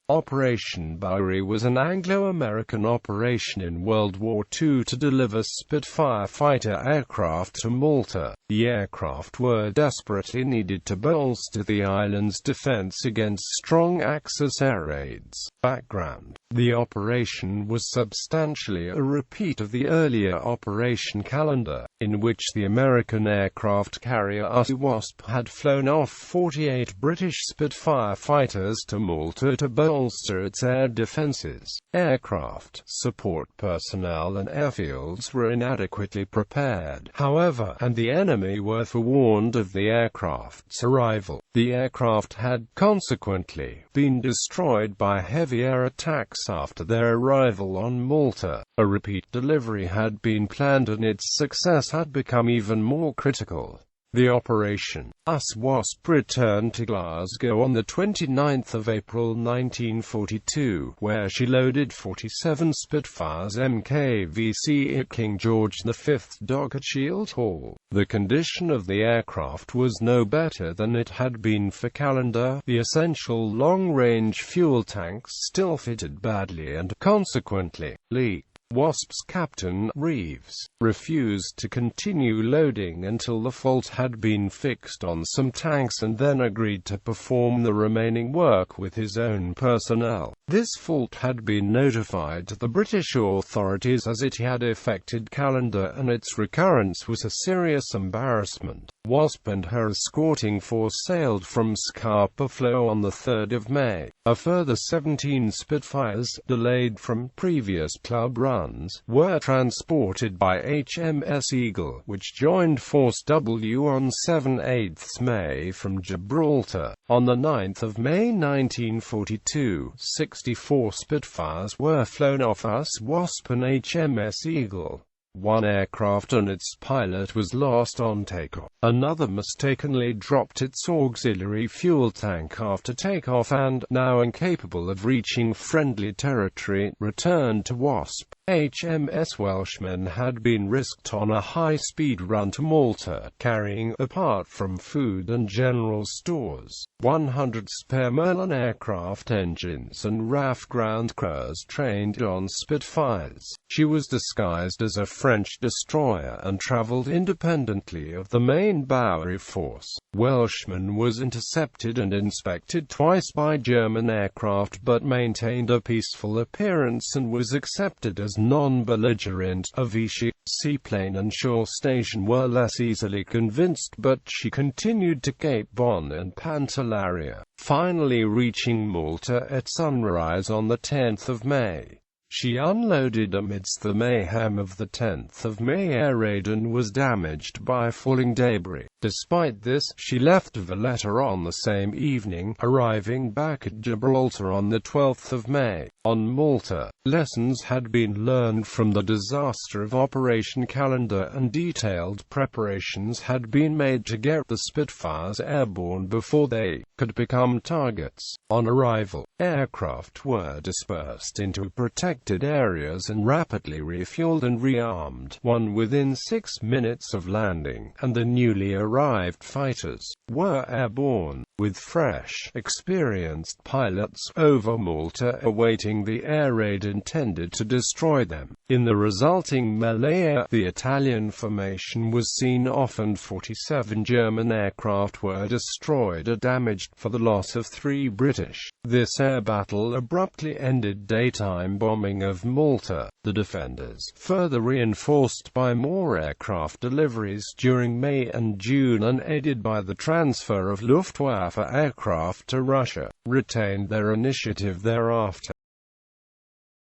Operation Bowery was an Anglo-American operation in World War II to deliver Spitfire fighter aircraft to Malta. The aircraft were desperately needed to bolster the island's defense against strong Axis air raids. Background: the operation was substantially a repeat of the earlier operation calendar, in which the American aircraft carrier Wasp had flown off 48 British Spitfire fighters to Malta to bolster its air defenses. Aircraft, support personnel and airfields were inadequately prepared, however, and the enemy were forewarned of the aircraft's arrival. The aircraft had, consequently, been destroyed by heavy air attacks after their arrival on Malta. A repeat delivery had been planned and its success had become even more critical. The Operation Wasp returned to Glasgow on the 29th of April 1942, where she loaded 47 Spitfires MKVC at King George V Dock at Shield Hall. The condition of the aircraft was no better than it had been for calendar. The essential long-range fuel tanks still fitted badly and, consequently, leaked. Wasp's captain, Reeves, refused to continue loading until the fault had been fixed on some tanks and then agreed to perform the remaining work with his own personnel. This fault had been notified to the British authorities as it had affected calendar, and its recurrence was a serious embarrassment. Wasp and her escorting force sailed from Scapa Flow on the 3rd of May. A further 17 Spitfires, delayed from previous club runs, were transported by HMS Eagle, which joined Force W on 7/8 May from Gibraltar. On the 9th of May 1942, 64 Spitfires were flown off Wasp and HMS Eagle. One aircraft and its pilot was lost on takeoff. Another mistakenly dropped its auxiliary fuel tank after takeoff and, now incapable of reaching friendly territory, returned to Wasp. HMS Welshman had been risked on a high-speed run to Malta, carrying, apart from food and general stores, 100 spare Merlin aircraft engines and RAF ground crews trained on Spitfires. She was disguised as a French destroyer and travelled independently of the main Bowery force. Welshman was intercepted and inspected twice by German aircraft but maintained a peaceful appearance and was accepted as non-belligerent. A Vichy, seaplane and shore station were less easily convinced, but she continued to Cape Bon and Pantelleria, finally reaching Malta at sunrise on the 10th of May. She unloaded amidst the mayhem of the 10th of May air raid and was damaged by falling debris. Despite this, she left Valletta on the same evening, arriving back at Gibraltar on the 12th of May. On Malta, lessons had been learned from the disaster of Operation Calendar and detailed preparations had been made to get the Spitfires airborne before they could become targets. On arrival, aircraft were dispersed into protected areas and rapidly refueled and rearmed. Within 6 minutes of landing, and the newly arrived fighters were airborne, with fresh, experienced pilots over Malta awaiting the air raid intended to destroy them. In the resulting melee, the Italian formation was seen off and 47 German aircraft were destroyed or damaged, for the loss of 3 British. This air battle abruptly ended daytime bombing of Malta. The defenders, further reinforced by more aircraft deliveries during May and June and aided by the transfer of Luftwaffe aircraft to Russia, retained their initiative thereafter.